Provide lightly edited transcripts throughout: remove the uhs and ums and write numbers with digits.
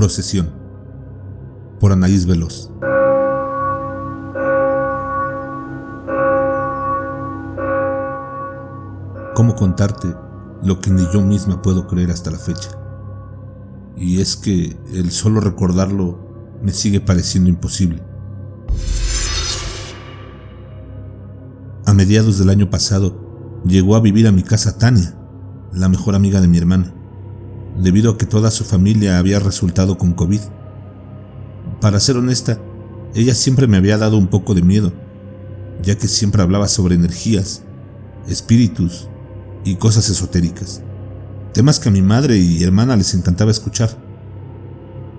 Procesión, por Anaís Veloz. ¿Cómo contarte lo que ni yo misma puedo creer hasta la fecha? Y es que el solo recordarlo me sigue pareciendo imposible. A mediados del año pasado llegó a vivir a mi casa Tania, la mejor amiga de mi hermana, debido a que toda su familia había resultado con COVID. Para ser honesta, ella siempre me había dado un poco de miedo, ya que siempre hablaba sobre energías, espíritus y cosas esotéricas, temas que a mi madre y hermana les encantaba escuchar.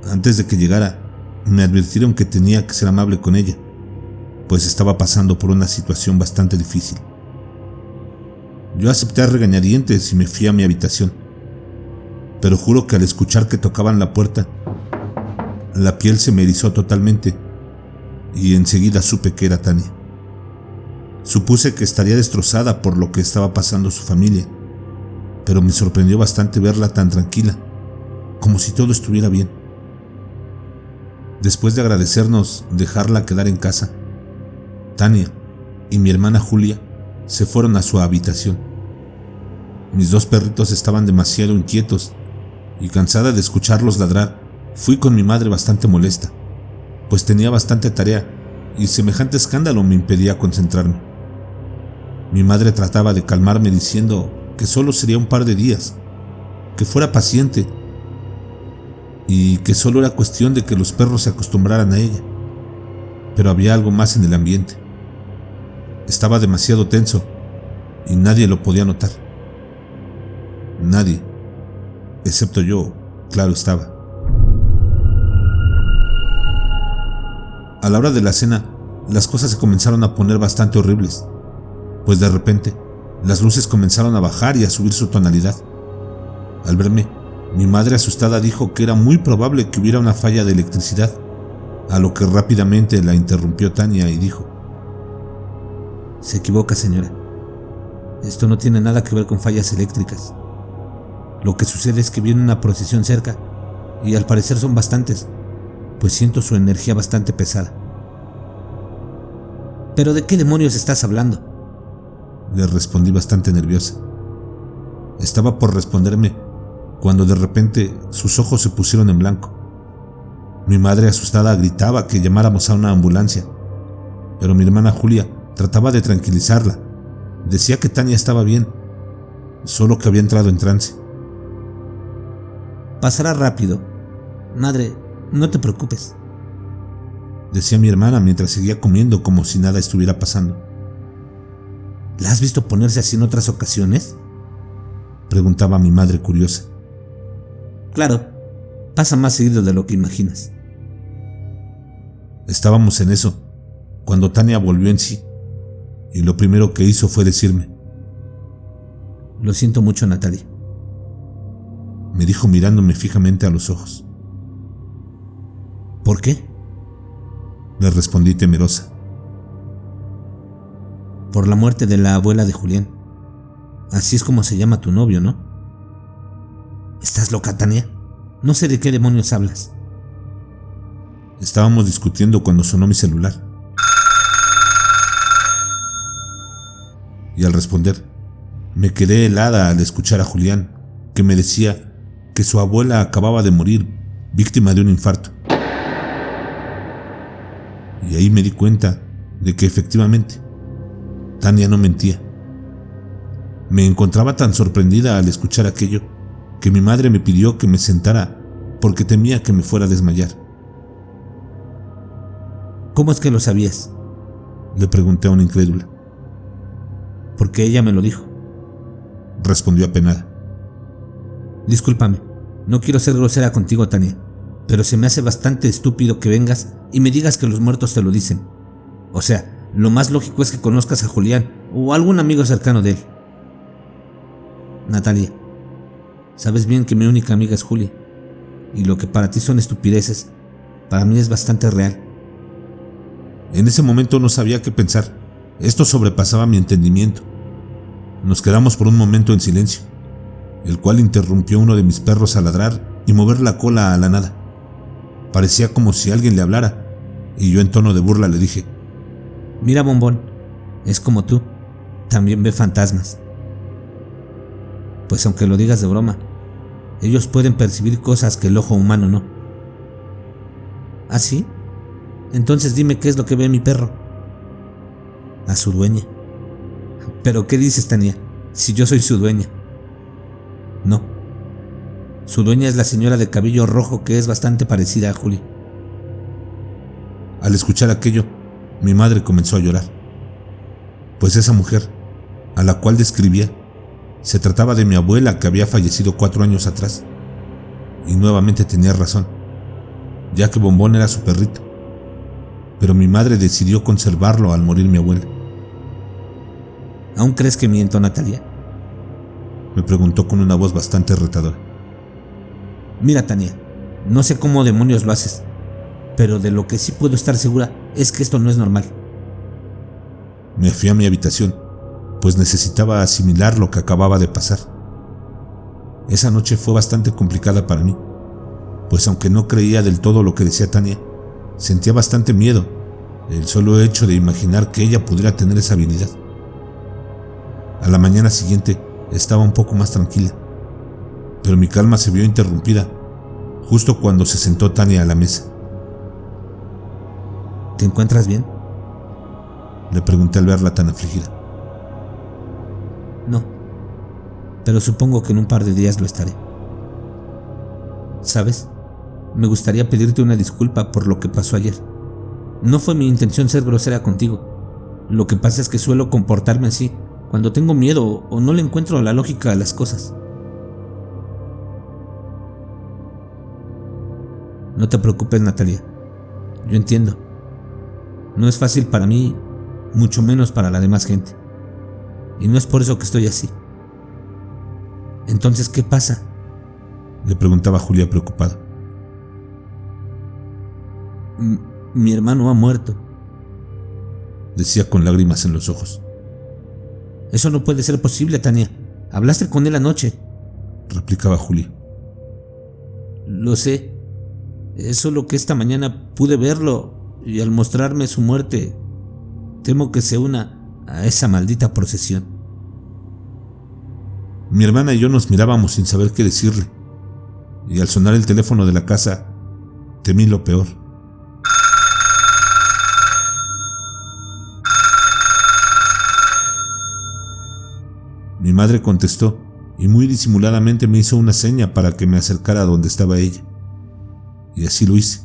Antes de que llegara, me advirtieron que tenía que ser amable con ella, pues estaba pasando por una situación bastante difícil. Yo acepté a regañadientes y me fui a mi habitación, pero juro que al escuchar que tocaban la puerta, la piel se me erizó totalmente y enseguida supe que era Tania. Supuse que estaría destrozada por lo que estaba pasando su familia, pero me sorprendió bastante verla tan tranquila, como si todo estuviera bien. Después de agradecernos dejarla quedar en casa, Tania y mi hermana Julia se fueron a su habitación. Mis dos perritos estaban demasiado inquietos y cansada de escucharlos ladrar, fui con mi madre bastante molesta, pues tenía bastante tarea y semejante escándalo me impedía concentrarme. Mi madre trataba de calmarme diciendo que solo sería un par de días, que fuera paciente y que solo era cuestión de que los perros se acostumbraran a ella. Pero había algo más en el ambiente. Estaba demasiado tenso y nadie lo podía notar. Nadie, excepto yo, claro estaba. A la hora de la cena, las cosas se comenzaron a poner bastante horribles, pues de repente las luces comenzaron a bajar y a subir su tonalidad. Al verme, mi madre asustada dijo que era muy probable que hubiera una falla de electricidad, a lo que rápidamente la interrumpió Tania y dijo: Se equivoca, señora. Esto no tiene nada que ver con fallas eléctricas. Lo que sucede es que viene una procesión cerca, y al parecer son bastantes, pues siento su energía bastante pesada. ¿Pero de qué demonios estás hablando?, le respondí bastante nerviosa. Estaba por responderme cuando de repente sus ojos se pusieron en blanco. Mi madre asustada gritaba que llamáramos a una ambulancia, pero mi hermana Julia trataba de tranquilizarla. Decía que Tania estaba bien, solo que había entrado en trance. Pasará rápido. Madre, no te preocupes, decía mi hermana mientras seguía comiendo como si nada estuviera pasando. ¿La has visto ponerse así en otras ocasiones?, preguntaba mi madre curiosa. Claro, pasa más seguido de lo que imaginas. Estábamos en eso cuando Tania volvió en sí, y lo primero que hizo fue decirme: Lo siento mucho, Natalia, me dijo mirándome fijamente a los ojos. ¿Por qué?, le respondí temerosa. Por la muerte de la abuela de Julián. Así es como se llama tu novio, ¿no? ¿Estás loca, Tania? No sé de qué demonios hablas. Estábamos discutiendo cuando sonó mi celular. Y al responder, me quedé helada al escuchar a Julián, que me decía que su abuela acababa de morir, víctima de un infarto. Y ahí me di cuenta de que efectivamente Tania no mentía. Me encontraba tan sorprendida al escuchar aquello que mi madre me pidió que me sentara porque temía que me fuera a desmayar. ¿Cómo es que lo sabías?, le pregunté a una incrédula. Porque ella me lo dijo, respondió apenada. Discúlpame, no quiero ser grosera contigo, Tania, pero se me hace bastante estúpido que vengas y me digas que los muertos te lo dicen. O sea, lo más lógico es que conozcas a Julián o a algún amigo cercano de él. Natalia, sabes bien que mi única amiga es Julia, y lo que para ti son estupideces, para mí es bastante real. En ese momento no sabía qué pensar. Esto sobrepasaba mi entendimiento. Nos quedamos por un momento en silencio, el cual interrumpió uno de mis perros a ladrar y mover la cola a la nada. Parecía como si alguien le hablara, y yo en tono de burla le dije: Mira, bombón, es como tú, también ve fantasmas. Pues aunque lo digas de broma, ellos pueden percibir cosas que el ojo humano no. ¿Ah, sí? Entonces dime qué es lo que ve mi perro. A su dueña. ¿Pero qué dices, Tania? Si yo soy su dueña. No. Su dueña es la señora de cabello rojo que es bastante parecida a Julie. Al escuchar aquello, mi madre comenzó a llorar. Pues esa mujer, a la cual describía, se trataba de mi abuela que había fallecido 4 años atrás. Y nuevamente tenía razón, ya que Bombón era su perrito. Pero mi madre decidió conservarlo al morir mi abuela. ¿Aún crees que miento, Natalia? Me preguntó con una voz bastante retadora. Mira, Tania, no sé cómo demonios lo haces, pero de lo que sí puedo estar segura es que esto no es normal. Me fui a mi habitación, pues necesitaba asimilar lo que acababa de pasar. Esa noche fue bastante complicada para mí, pues aunque no creía del todo lo que decía Tania, sentía bastante miedo el solo hecho de imaginar que ella pudiera tener esa habilidad. A la mañana siguiente estaba un poco más tranquila, pero mi calma se vio interrumpida justo cuando se sentó Tania a la mesa. ¿Te encuentras bien? Le pregunté al verla tan afligida. No, pero supongo que en un par de días lo estaré. ¿Sabes? Me gustaría pedirte una disculpa por lo que pasó ayer. No fue mi intención ser grosera contigo. Lo que pasa es que suelo comportarme así cuando tengo miedo o no le encuentro la lógica a las cosas. No te preocupes, Natalia. Yo entiendo. No es fácil para mí, mucho menos para la demás gente. Y no es por eso que estoy así. Entonces, ¿qué pasa? Le preguntaba Julia preocupada. Mi hermano ha muerto, decía con lágrimas en los ojos. Eso no puede ser posible, Tania. Hablaste con él anoche, replicaba Julia. Lo sé. Es solo que esta mañana pude verlo y al mostrarme su muerte, temo que se una a esa maldita procesión. Mi hermana y yo nos mirábamos sin saber qué decirle, y al sonar el teléfono de la casa, temí lo peor. Mi madre contestó y muy disimuladamente me hizo una seña para que me acercara a donde estaba ella. Y así lo hice.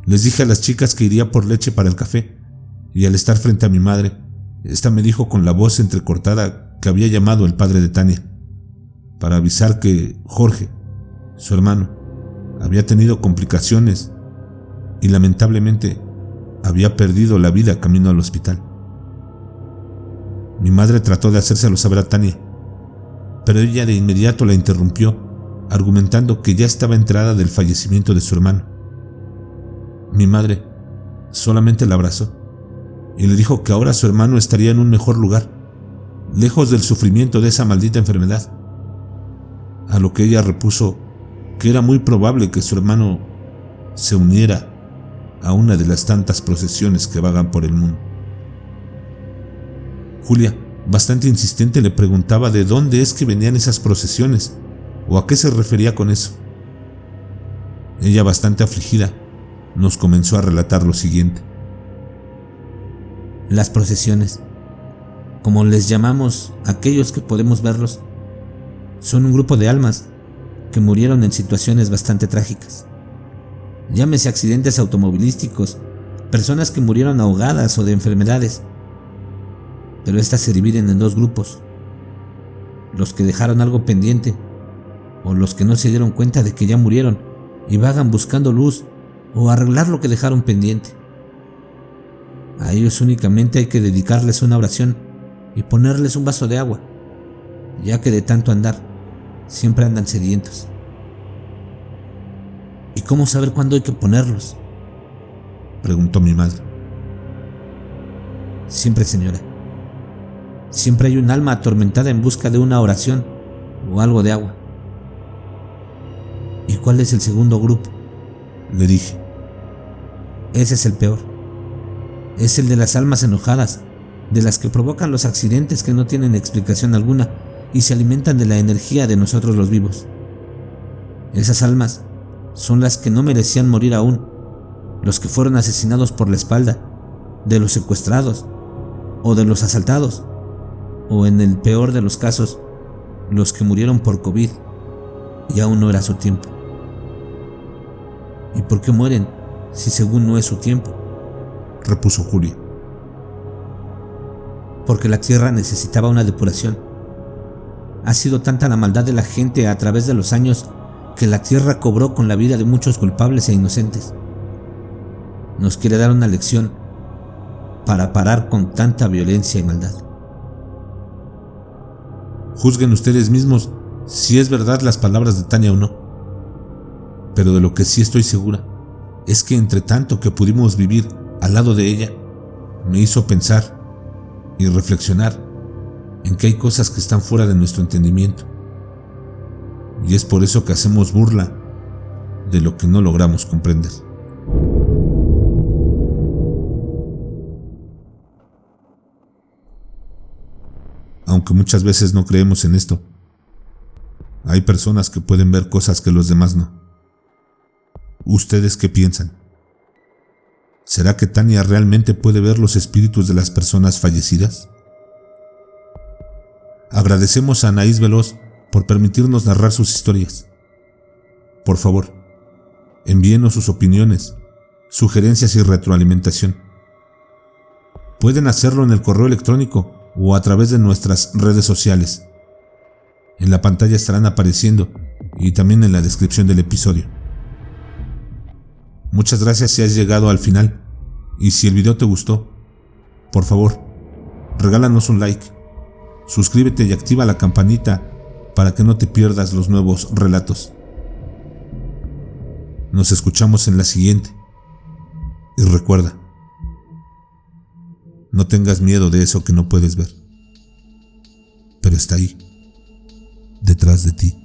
Les dije a las chicas que iría por leche para el café, y al estar frente a mi madre, esta me dijo con la voz entrecortada que había llamado el padre de Tania, para avisar que Jorge, su hermano, había tenido complicaciones y lamentablemente había perdido la vida camino al hospital. Mi madre trató de hacérselo saber a Tania, pero ella de inmediato la interrumpió, argumentando que ya estaba enterada del fallecimiento de su hermano. Mi madre solamente la abrazó y le dijo que ahora su hermano estaría en un mejor lugar, lejos del sufrimiento de esa maldita enfermedad. A lo que ella repuso que era muy probable que su hermano se uniera a una de las tantas procesiones que vagan por el mundo. Julia, bastante insistente, le preguntaba de dónde es que venían esas procesiones o a qué se refería con eso. Ella, bastante afligida, nos comenzó a relatar lo siguiente. Las procesiones, como les llamamos aquellos que podemos verlos, son un grupo de almas que murieron en situaciones bastante trágicas. Llámese accidentes automovilísticos, personas que murieron ahogadas o de enfermedades. Pero estas se dividen en dos grupos: los que dejaron algo pendiente o los que no se dieron cuenta de que ya murieron y vagan buscando luz o arreglar lo que dejaron pendiente. A ellos únicamente hay que dedicarles una oración y ponerles un vaso de agua, ya que de tanto andar siempre andan sedientos. ¿Y cómo saber cuándo hay que ponerlos?, preguntó mi madre. Siempre, señora. Siempre hay un alma atormentada en busca de una oración o algo de agua. ¿Y cuál es el segundo grupo? le dije. Ese es el peor. Es el de las almas enojadas, de las que provocan los accidentes que no tienen explicación alguna y se alimentan de la energía de nosotros los vivos. Esas almas son las que no merecían morir aún, los que fueron asesinados por la espalda, de los secuestrados o de los asaltados, o en el peor de los casos, los que murieron por COVID y aún no era su tiempo. ¿Y por qué mueren si según no es su tiempo?, repuso Julia. Porque la tierra necesitaba una depuración. Ha sido tanta la maldad de la gente a través de los años que la tierra cobró con la vida de muchos culpables e inocentes. Nos quiere dar una lección para parar con tanta violencia y maldad. Juzguen ustedes mismos si es verdad las palabras de Tania o no. Pero de lo que sí estoy segura es que entre tanto que pudimos vivir al lado de ella, me hizo pensar y reflexionar en que hay cosas que están fuera de nuestro entendimiento. Y es por eso que hacemos burla de lo que no logramos comprender. Aunque muchas veces no creemos en esto, hay personas que pueden ver cosas que los demás no. ¿Ustedes qué piensan? ¿Será que Tania realmente puede ver los espíritus de las personas fallecidas? Agradecemos a Anaís Veloz por permitirnos narrar sus historias. Por favor, envíenos sus opiniones, sugerencias y retroalimentación. Pueden hacerlo en el correo electrónico o a través de nuestras redes sociales. En la pantalla estarán apareciendo y también en la descripción del episodio. Muchas gracias si has llegado al final, y si el video te gustó, por favor, regálanos un like, suscríbete y activa la campanita para que no te pierdas los nuevos relatos. Nos escuchamos en la siguiente, y recuerda, no tengas miedo de eso que no puedes ver, pero está ahí, detrás de ti.